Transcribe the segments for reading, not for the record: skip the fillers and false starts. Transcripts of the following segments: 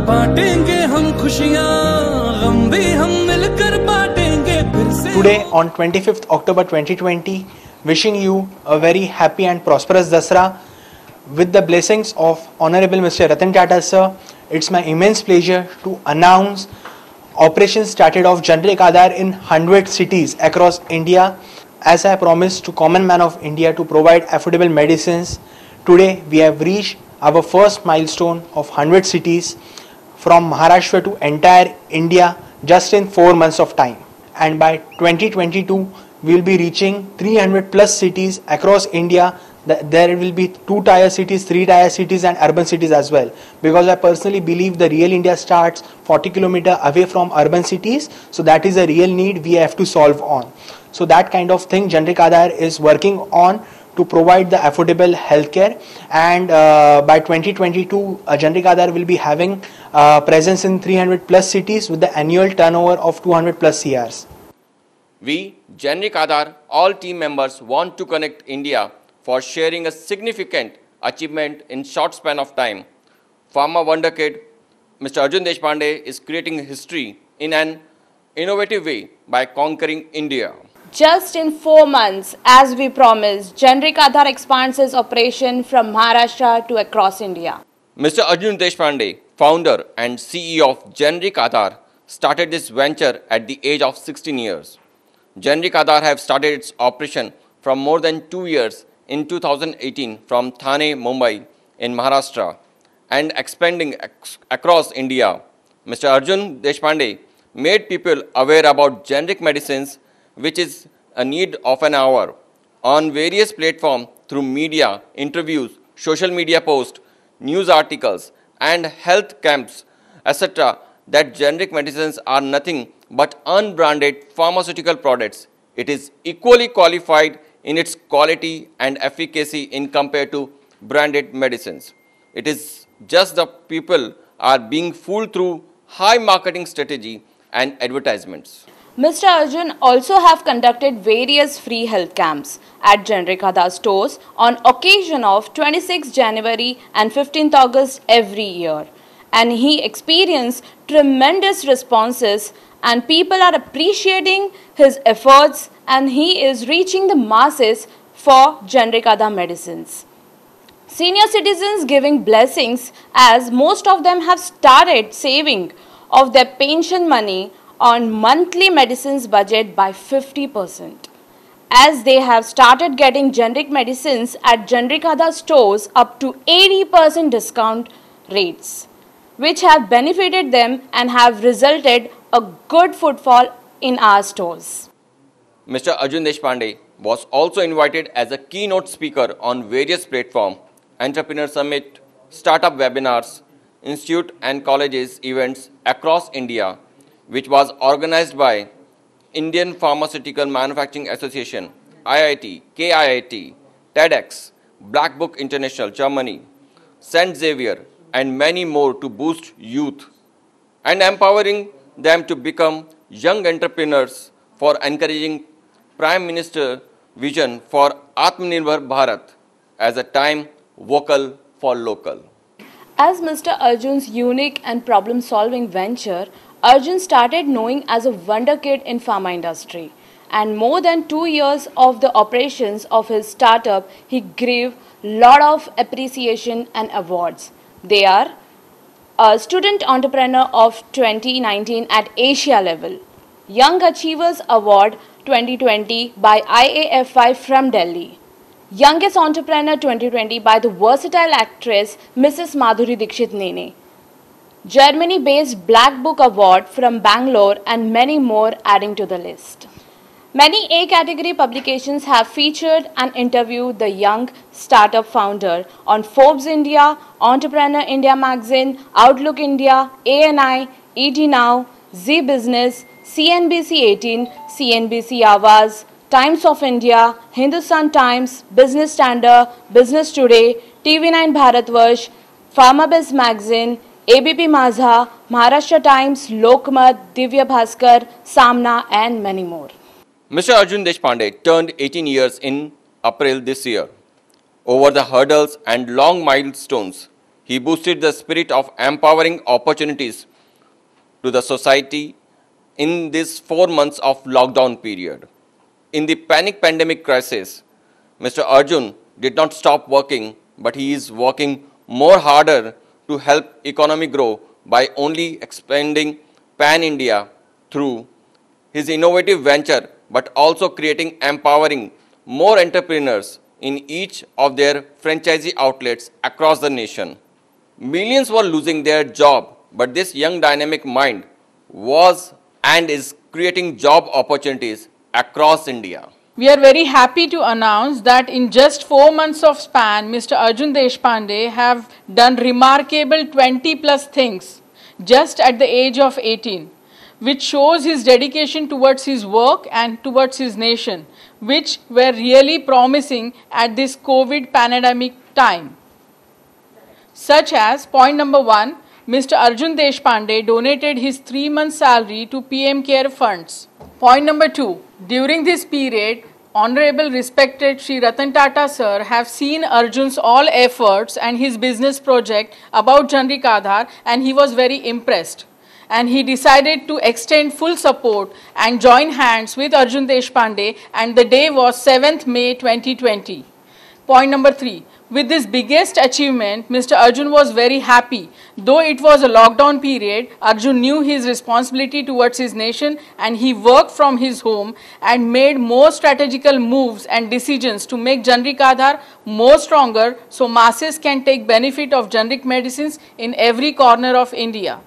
बांटेंगे हम खुशियां, गम भी हम मिलकर बांटेंगे फिर से। Today on 25th October 2020, wishing you a very happy and prosperous Dasra with the blessings of Honorable Mr. Ratan Tata sir. It's my immense pleasure to announce operations started of generic Aadhaar in 100 cities across India. As I promised to common man of India to provide affordable medicines, today we have reached our first milestone of 100 cities from Maharashtra to entire India just in 4 months of time. And by 2022, we will be reaching 300 plus cities across India. There will be 2 tier cities, 3 tier cities and urban cities as well. Because I personally believe the real India starts 40 kilometers away from urban cities. So that is a real need we have to solve on. So that kind of thing Generic Aadhaar is working on to provide the affordable healthcare, and by 2022 Generic Aadhaar will be having presence in 300 plus cities with the annual turnover of 200 plus CRs. We, Generic Aadhaar, all team members want to connect India for sharing a significant achievement in short span of time. Pharma wonder kid Mr. Arjun Deshpande is creating history in an innovative way by conquering India. Just in 4 months, as we promised, Generic Aadhaar expands its operation from Maharashtra to across India. Mr. Arjun Deshpande, founder and CEO of Generic Aadhaar, started this venture at the age of 16 years. Generic Aadhaar have started its operation from more than 2 years in 2018 from Thane, Mumbai in Maharashtra and expanding across India. Mr. Arjun Deshpande made people aware about generic medicines, which is a need of an hour, on various platforms through media, interviews, social media posts, news articles, and health camps, etc., that generic medicines are nothing but unbranded pharmaceutical products. It is equally qualified in its quality and efficacy in compared to branded medicines. It is just the people are being fooled through high marketing strategy and advertisements. Mr. Arjun also have conducted various free health camps at Generic Aadhaar stores on occasion of 26 January and 15th August every year. And he experienced tremendous responses and people are appreciating his efforts and he is reaching the masses for Generic Aadhaar medicines. Senior citizens giving blessings as most of them have started saving of their pension money on monthly medicines budget by 50%, as they have started getting generic medicines at Generic Aadhaar stores up to 80% discount rates, which have benefited them and have resulted a good footfall in our stores. Mr. Arjun Deshpande was also invited as a keynote speaker on various platforms, Entrepreneur Summit, startup webinars, institute and colleges events across India, which was organized by Indian Pharmaceutical Manufacturing Association, IIT, KIIT, TEDx, Black Book International, Germany, St. Xavier, and many more to boost youth and empowering them to become young entrepreneurs for encouraging Prime Minister vision for Atmanirbhar Bharat as a time vocal for local. As Mr. Arjun's unique and problem-solving venture, Arjun started knowing as a wonder kid in pharma industry, and more than 2 years of the operations of his startup, he gave lot of appreciation and awards. They are a Student Entrepreneur of 2019 at Asia level, Young Achievers Award 2020 by IAFI from Delhi, Youngest Entrepreneur 2020 by the versatile actress Mrs. Madhuri Dixit Nene, Germany-based Black Book Award from Bangalore, and many more adding to the list. Many A-category publications have featured and interviewed the young startup founder on Forbes India, Entrepreneur India Magazine, Outlook India, ANI, ET Now, Zee Business, CNBC 18, CNBC Awaaz, Times of India, Hindustan Times, Business Standard, Business Today, TV9 Bharatvarsh, PharmaBiz Magazine, ABP Mazha, Maharashtra Times, Lokmat, Divya Bhaskar, Samna, and many more. Mr. Arjun Deshpande turned 18 years in April this year. Over the hurdles and long milestones, He boosted the spirit of empowering opportunities to the society in this 4 months of lockdown period. In the panic pandemic crisis, Mr. Arjun did not stop working, but he is working more harder to help economy grow by only expanding pan-India through his innovative venture, but also creating empowering more entrepreneurs in each of their franchisee outlets across the nation. Millions were losing their job, but this young dynamic mind was and is creating job opportunities across India. We are very happy to announce that in just 4 months of span, Mr. Arjun Deshpande have done remarkable 20 plus things just at the age of 18, which shows his dedication towards his work and towards his nation, which were really promising at this COVID pandemic time. Such as point number 1, Mr. Arjun Deshpande donated his 3 months salary to PM Care funds. Point number 2, during this period, Honorable respected Shri Ratan Tata sir have seen Arjun's all efforts and his business project about Generic Aadhaar, and he was very impressed. And he decided to extend full support and join hands with Arjun Deshpande, and the day was 7th May 2020. Point number 3. With this biggest achievement, Mr. Arjun was very happy. Though it was a lockdown period, Arjun knew his responsibility towards his nation, and he worked from his home and made more strategical moves and decisions to make Generic Aadhaar more stronger so masses can take benefit of generic medicines in every corner of India.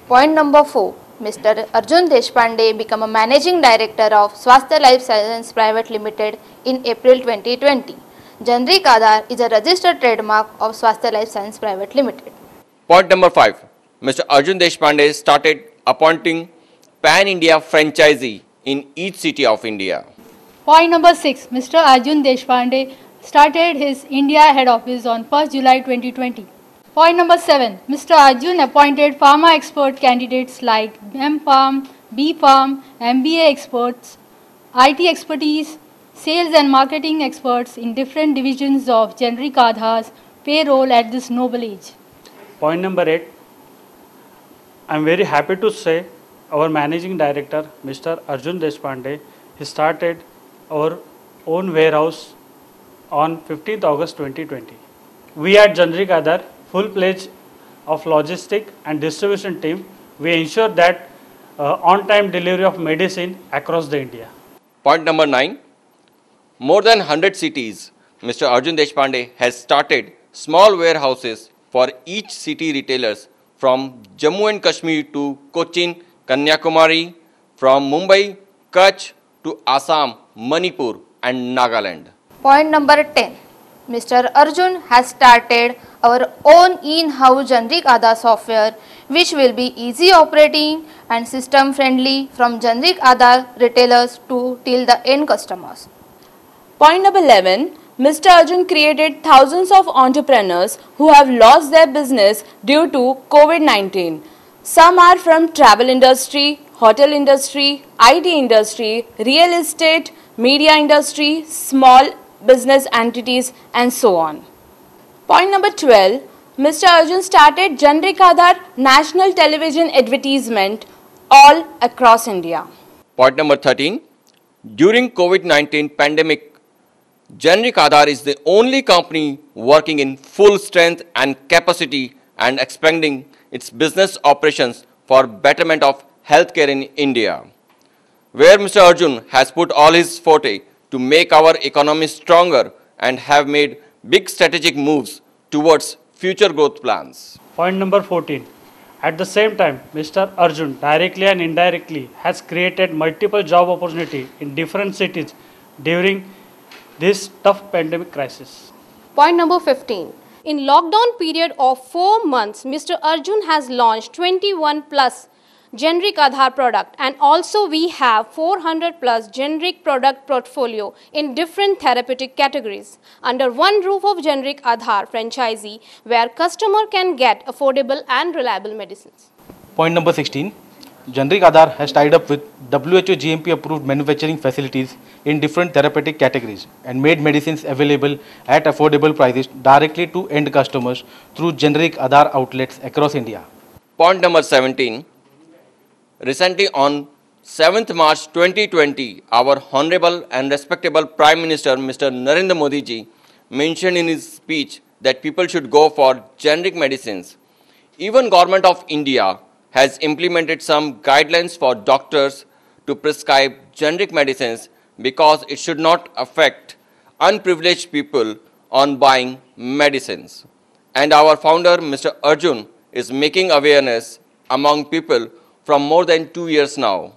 Point number 4. Mr. Arjun Deshpande became a managing director of Swasthya Life Sciences Private Limited in April 2020. Generic Aadhaar is a registered trademark of Swasthya Life Sciences Private Limited. Point number 5. Mr. Arjun Deshpande started appointing pan-India franchisee in each city of India. Point number 6. Mr. Arjun Deshpande started his India head office on 1st July 2020. Point number 7. Mr. Arjun appointed pharma expert candidates like M.Pharm, B.Pharm, MBA experts, IT expertise, sales and marketing experts in different divisions of Generic Aadhaar's payroll at this noble age. Point number 8. I am very happy to say our managing director, Mr. Arjun Deshpande, he started our own warehouse on 15th August 2020. We at Generic Aadhaar, full pledge of logistic and distribution team, we ensure that on-time delivery of medicine across the India. Point number 9. More than 100 cities, Mr. Arjun Deshpande has started small warehouses for each city retailers from Jammu and Kashmir to Cochin, Kanyakumari, from Mumbai, Kutch to Assam, Manipur and Nagaland. Point number 10. Mr. Arjun has started our own in-house Generic Aadhaar software, which will be easy operating and system friendly from Generic Aadhaar retailers to till the end customers. Point number 11. Mr. Arjun created thousands of entrepreneurs who have lost their business due to COVID-19. Some are from travel industry, hotel industry, IT industry, real estate, media industry, small business entities and so on. Point number 12. Mr. Arjun started Generic Aadhaar national television advertisement all across India. Point number 13. During COVID-19 pandemic, Generic Aadhaar is the only company working in full strength and capacity and expanding its business operations for betterment of healthcare in India, where Mr. Arjun has put all his forte to make our economy stronger and have made big strategic moves towards future growth plans. Point number 14. At the same time, Mr. Arjun directly and indirectly has created multiple job opportunities in different cities during this tough pandemic crisis. Point number 15. In lockdown period of 4 months, Mr. Arjun has launched 21 plus Generic Aadhaar product, and also we have 400 plus generic product portfolio in different therapeutic categories under one roof of Generic Aadhaar franchisee, where customer can get affordable and reliable medicines. Point number 16. Generic Aadhaar has tied up with WHO GMP approved manufacturing facilities in different therapeutic categories and made medicines available at affordable prices directly to end customers through Generic Aadhaar outlets across India. Point number 17. Recently on 7th March 2020, our Honorable and Respectable Prime Minister Mr. Narendra Modi ji mentioned in his speech that people should go for generic medicines. Even Government of India has implemented some guidelines for doctors to prescribe generic medicines because it should not affect unprivileged people on buying medicines. And our founder, Mr. Arjun, is making awareness among people from more than 2 years now.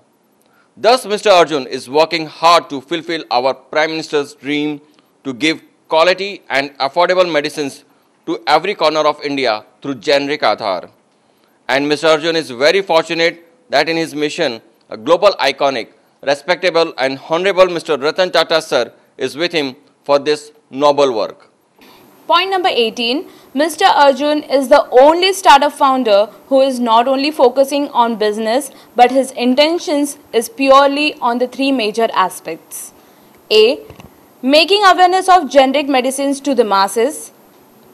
Thus, Mr. Arjun is working hard to fulfill our Prime Minister's dream to give quality and affordable medicines to every corner of India through Generic Aadhaar. And Mr. Arjun is very fortunate that in his mission, a global iconic, respectable and honorable Mr. Ratan Tata sir is with him for this noble work. Point number 18. Mr. Arjun is the only startup founder who is not only focusing on business, but his intentions is purely on the three major aspects. A. Making awareness of generic medicines to the masses.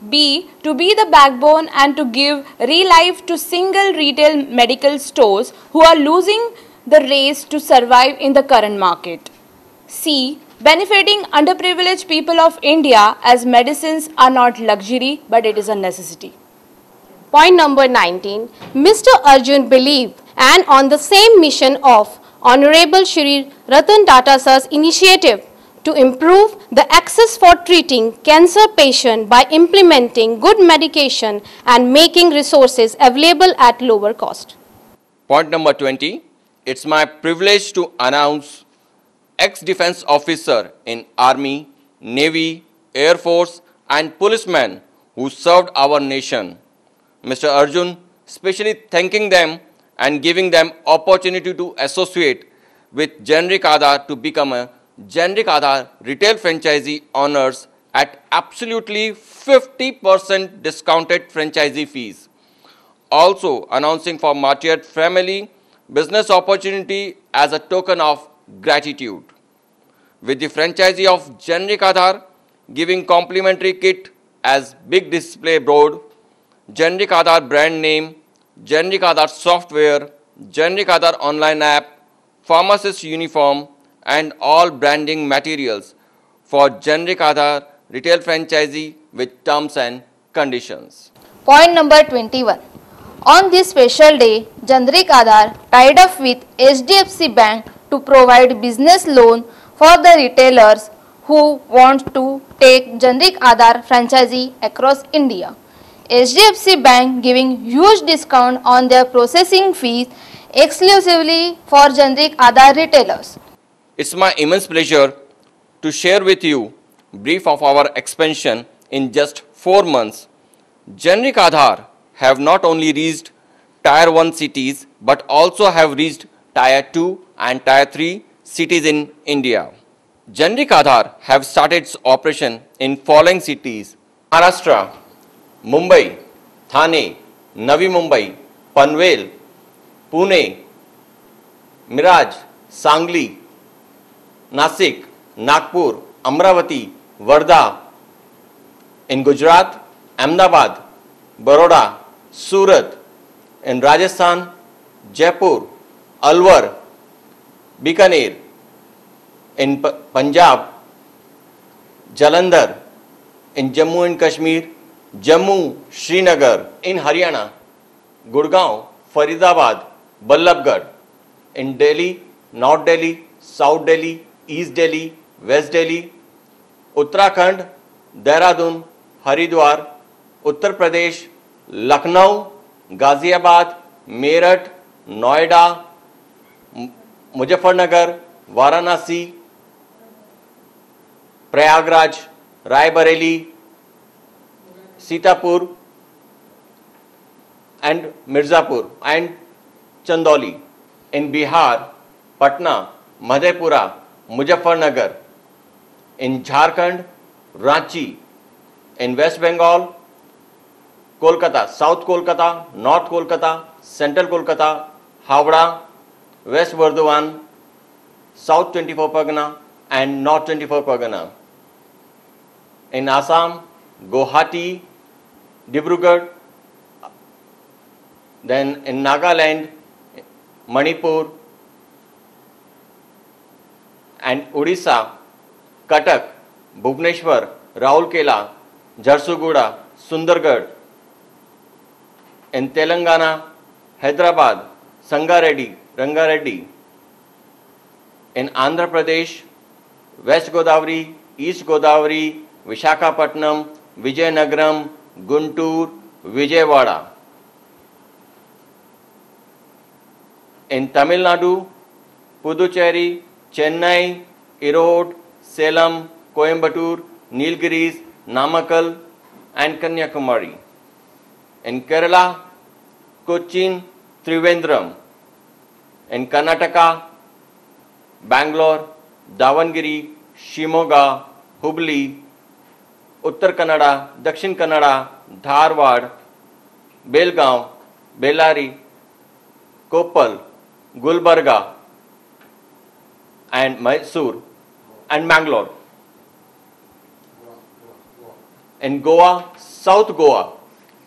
B. To be the backbone and to give real life to single retail medical stores who are losing the race to survive in the current market. C. Benefiting underprivileged people of India as medicines are not luxury but it is a necessity. Point number 19. Mr. Arjun believed and on the same mission of Honorable Shri Ratan Tata sir's initiative to improve the access for treating cancer patients by implementing good medication and making resources available at lower cost. Point number 20. It's my privilege to announce ex-defense officer in Army, Navy, Air Force and policemen who served our nation. Mr. Arjun specially thanking them and giving them opportunity to associate with Generic Aadhaar to become a Generic Aadhaar retail franchisee honors at absolutely 50% discounted franchisee fees. Also announcing for martyred family business opportunity as a token of gratitude. With the franchisee of Generic Aadhaar giving complimentary kit as big display board, Generic Aadhaar brand name, Generic Aadhaar software, Generic Aadhaar online app, pharmacist uniform and all branding materials for Generic Aadhaar retail franchisee with terms and conditions. Point number 21. On this special day, Generic Aadhaar tied up with HDFC Bank to provide business loan for the retailers who want to take Generic Aadhaar franchisee across India. HDFC Bank giving huge discount on their processing fees exclusively for Generic Aadhaar retailers. It's my immense pleasure to share with you brief of our expansion in just 4 months. Generic Aadhaar have not only reached Tier 1 cities but also have reached Tier 2 and Tier 3 cities in India. Generic Aadhaar have started its operation in following cities: Maharashtra, Mumbai, Thane, Navi Mumbai, Panvel, Pune, Miraj, Sangli, Nasik, Nagpur, Amravati, Wardha. In Gujarat, Ahmedabad, Baroda, Surat. In Rajasthan, Jaipur, Alwar, Bikaner. In Punjab, Jalandhar. In Jammu and Kashmir, Jammu, Srinagar. In Haryana, Gurgaon, Faridabad, Ballabgarh. In Delhi, North Delhi, South Delhi, East Delhi, West Delhi, Uttarakhand, Dehradun, Haridwar, Uttar Pradesh, Lucknow, Ghaziabad, Meerut, Noida, Muzaffarnagar, Varanasi, Prayagraj, Raebareli, Sitapur and Mirzapur and Chandauli. In Bihar, Patna, Madhepura, Muzaffarnagar. In Jharkhand, Ranchi. In West Bengal, Kolkata, South Kolkata, North Kolkata, Central Kolkata, Howrah, West Burdwan, South 24 Pargana and North 24 Pargana. In Assam, Guwahati, Dibrugarh, then in Nagaland, Manipur, and Odisha, Cuttack, Bhubaneswar, Raurkela, Jharsuguda, Sundargarh. In Telangana, Hyderabad, Rangareddy. In Andhra Pradesh, West Godavari, East Godavari, Visakhapatnam, Vijayanagaram, Guntur, Vijayawada. In Tamil Nadu, Puducherry, Chennai, Erode, Salem, Coimbatore, Nilgiris, Namakkal and Kanyakumari. In Kerala, Cochin, Trivandrum. In Karnataka, Bangalore, Davangere, Shimoga, Hubli, Uttar Kannada, Dakshin Kannada, Dharwad, Belgaum, Bellary, Koppal, Gulbarga and Mysore and Mangalore. In Goa, South Goa.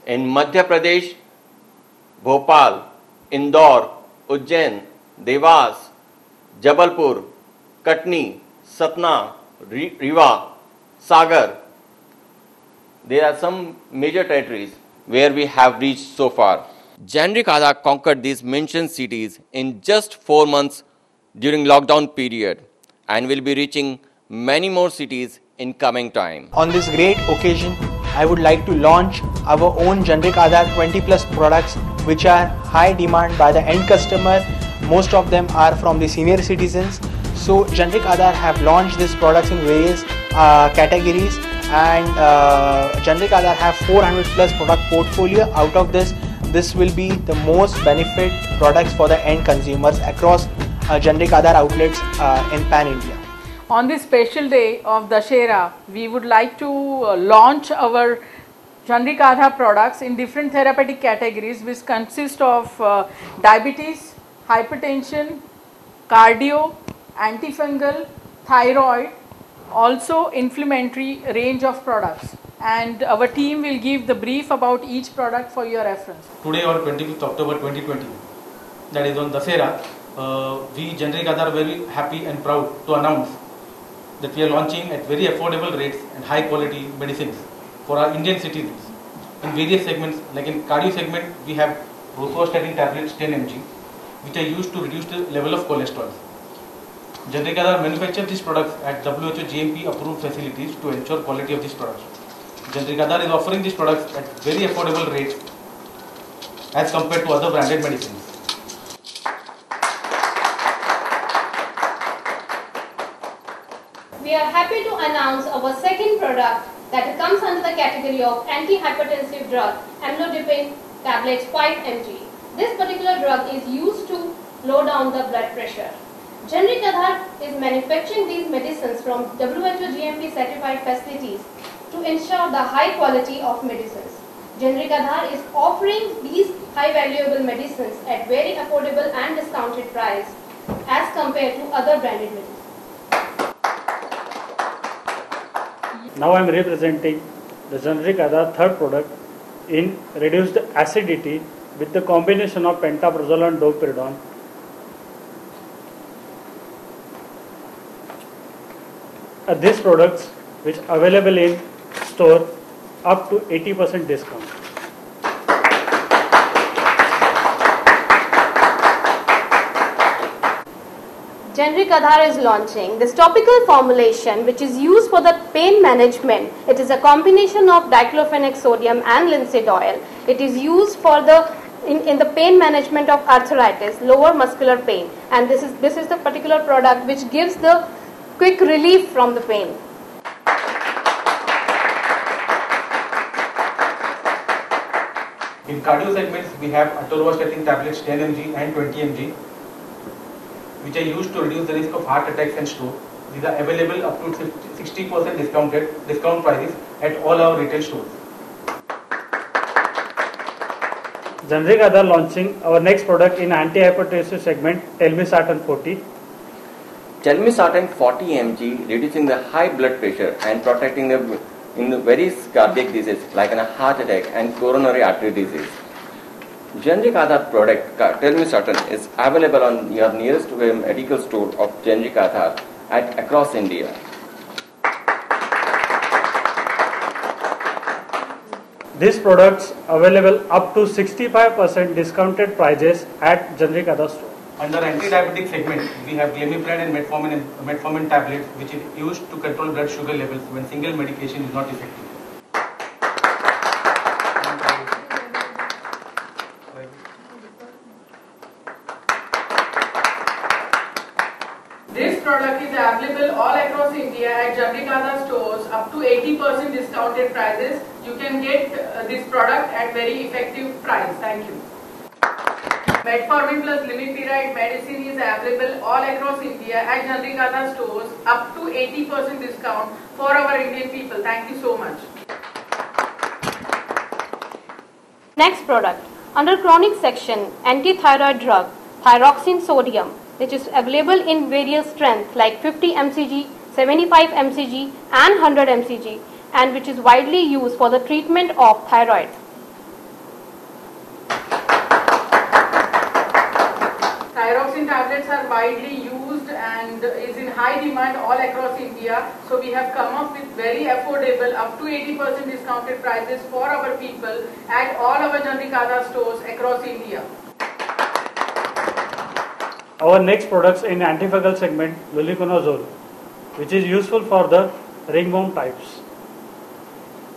In Madhya Pradesh, Bhopal, Indore, Ujjain, Devas, Jabalpur, Katni, Satna, Rewa, Sagar. There are some major territories where we have reached so far. Generic Aadhaar conquered these mentioned cities in just 4 months during lockdown period and will be reaching many more cities in coming time. On this great occasion, I would like to launch our own Generic Aadhaar 20 plus products which are high demand by the end customer. Most of them are from the senior citizens. So Generic Aadhaar have launched these products in various categories, and Generic Aadhaar have 400 plus product portfolio. Out of this will be the most benefit products for the end consumers across Generic Aadhaar outlets in Pan India. On this special day of Dussehra, we would like to launch our Generic Aadhaar products in different therapeutic categories which consist of diabetes, hypertension, cardio, antifungal, thyroid, also inflammatory range of products. And our team will give the brief about each product for your reference. Today on 25th October 2020, that is on Dussehra, we Generic Aadhaar are very happy and proud to announce that we are launching at very affordable rates and high quality medicines for our Indian citizens in various segments. Like in cardio segment, we have rosuvastatin tablets 10 mg, which are used to reduce the level of cholesterol. Generic Aadhaar manufacture these products at WHO GMP approved facilities to ensure quality of these products. Generic Aadhaar is offering these products at very affordable rates as compared to other branded medicines. We are happy to announce our second product that comes under the category of antihypertensive drug, amlodipine tablets 5 mg. This particular drug is used to lower down the blood pressure. Generic Aadhaar is manufacturing these medicines from WHO GMP certified facilities to ensure the high quality of medicines. Generic Aadhaar is offering these high valuable medicines at very affordable and discounted price as compared to other branded medicines. Now I am representing the Generic Aadhaar third product in reduced acidity with the combination of pantoprazole and domperidone. These products which available in store up to 80% discount. Generic Aadhaar is launching this topical formulation which is used for the pain management. It is a combination of diclofenac sodium and linseed oil. It is used for in the pain management of arthritis, lower muscular pain, and this is the particular product which gives the quick relief from the pain. In cardio segments, we have atorvastatin tablets 10 mg and 20 mg, which are used to reduce the risk of heart attacks and stroke. These are available up to 60% discount prices at all our retail stores. Generic Aadhaar launching our next product in anti-hypertensive segment, Telmisartan 40. Telmisartan 40 mg reducing the high blood pressure and protecting the in the various cardiac diseases like a heart attack and coronary artery disease. Generic Aadhaar product Telmisartan is available on your nearest medical store of Generic Aadhaar across India. These products available up to 65% discounted prices at Generic Aadhaar store. Under anti-diabetic segment, we have glimepiride and metformin tablets, which is used to control blood sugar levels when single medication is not effective. This product is available all across India at Generic Aadhaar stores up to 80% discounted prices. You can get this product at very effective price. Thank you. Metformin plus glimepiride medicine is available all across India at Generic Aadhaar stores up to 80% discount for our Indian people. Thank you so much. Next product, under chronic section, anti-thyroid drug, thyroxine sodium, which is available in various strengths like 50 mcg, 75 mcg and 100 mcg, and which is widely used for the treatment of thyroid. Thyroxine tablets are widely used and is in high demand all across India. So we have come up with very affordable, up to 80% discounted prices for our people at all our Generic Aadhaar stores across India. Our next products in antifungal segment, Luliconazole, which is useful for the ringworm types.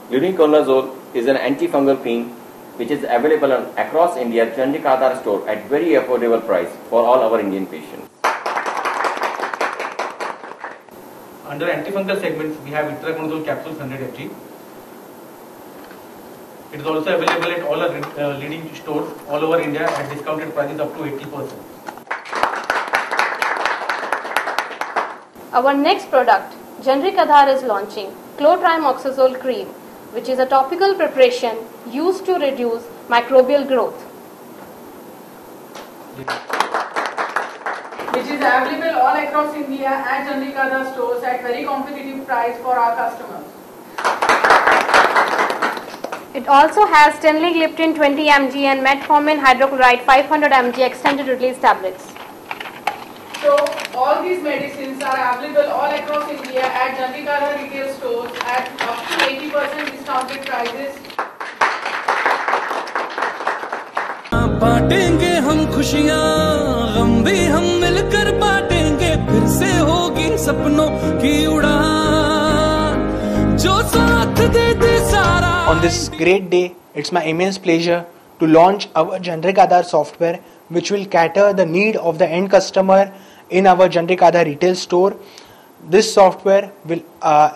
Luliconazole is an antifungal cream which is available across India Generic Aadhaar store at very affordable price for all our Indian patients. Under antifungal segments, we have itraconazole capsules 100 mg. It is also available at all our leading stores all over India at discounted prices up to 80%. Our next product, Generic Aadhaar is launching Clotrimoxazole cream, which is a topical preparation used to reduce microbial growth. Which is available all across India at Generic Aadhaar stores at very competitive price for our customers. It also has Teneligliptin 20 mg and Metformin hydrochloride 500 mg extended release tablets. So all these medicines are available all across India at Generic Aadhaar retail stores at up to 80% discounted prices. बांटेंगे हम खुशियाँ गम भी हम मिलकर बांटेंगे फिर से होगी सपनों की उड़ान जो साथ दे दे सारा. On this great day, it's my immense pleasure to launch our Generic Aadhaar software, which will cater the need of the end customer in our Generic Aadhaar retail store. This software will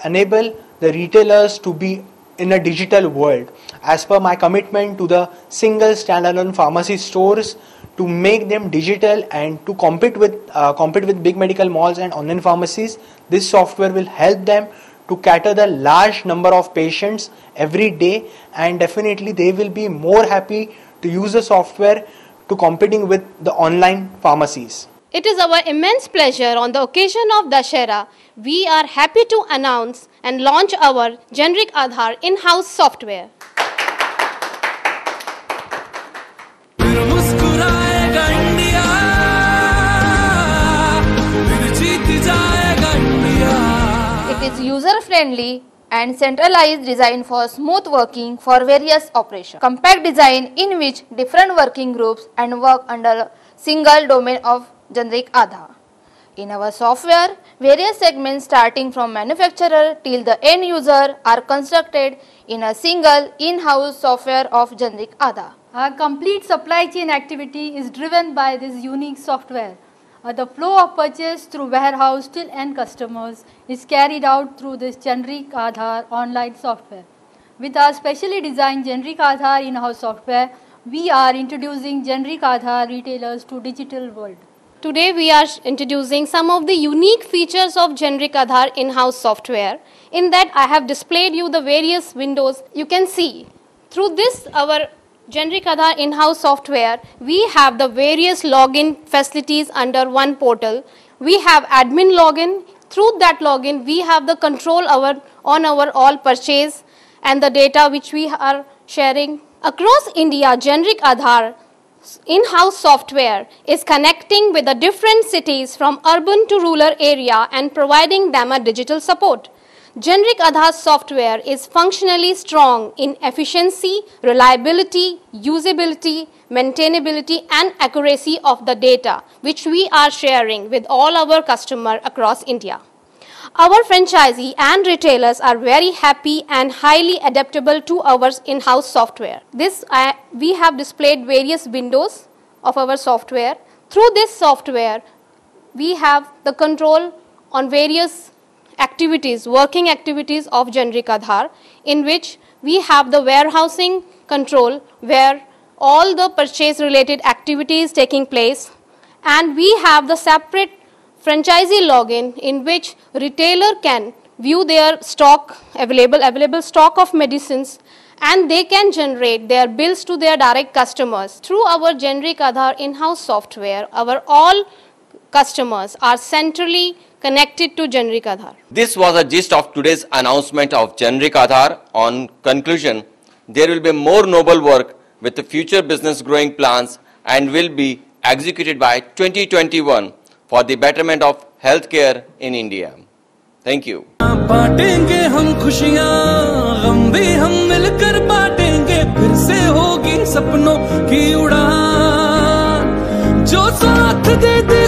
enable the retailers to be in a digital world as per my commitment to the single standalone pharmacy stores to make them digital and to compete with big medical malls and online pharmacies. This software will help them to cater the large number of patients every day, and definitely they will be more happy to use the software to competing with the online pharmacies. It is our immense pleasure on the occasion of Dussehra, we are happy to announce and launch our Generic Aadhaar in-house software. It is user-friendly and centralized design for smooth working for various operations. Compact design in which different working groups and work under single domain of Generic Aadhaar. In our software, various segments starting from manufacturer till the end user are constructed in a single in-house software of Generic Aadhaar. Our complete supply chain activity is driven by this unique software. The flow of purchase through warehouse till end customers is carried out through this Generic Aadhaar online software. With our specially designed Generic Aadhaar in-house software, we are introducing Generic Aadhaar retailers to digital world. Today we are introducing some of the unique features of Generic Aadhaar in-house software. In that I have displayed you the various windows you can see. Through this our Generic Aadhaar in-house software, we have the various login facilities under one portal. We have admin login. Through that login, we have the control on our all purchase and the data which we are sharing. Across India, Generic Aadhaar in-house software is connecting with the different cities from urban to rural area and providing them a digital support. Generic Aadhaar software is functionally strong in efficiency, reliability, usability, maintainability and accuracy of the data which we are sharing with all our customers across India. Our franchisee and retailers are very happy and highly adaptable to our in-house software. We have displayed various windows of our software. Through this software, we have the control on various activities, working activities of Generic Aadhaar, in which we have the warehousing control where all the purchase related activities taking place, and we have the separate franchisee login in which retailer can view their stock, available stock of medicines, and they can generate their bills to their direct customers. Through our Generic Aadhaar in-house software, our all customers are centrally connected to Generic Aadhaar. This was a gist of today's announcement of Generic Aadhaar. On conclusion, there will be more noble work with the future business growing plans and will be executed by 2021 for the betterment of healthcare in India. Thank you. बांटेंगे हम खुशियाँ, गम भी हम मिलकर बांटेंगे, फिर से होगी सपनों की उड़ान, जो साथ दे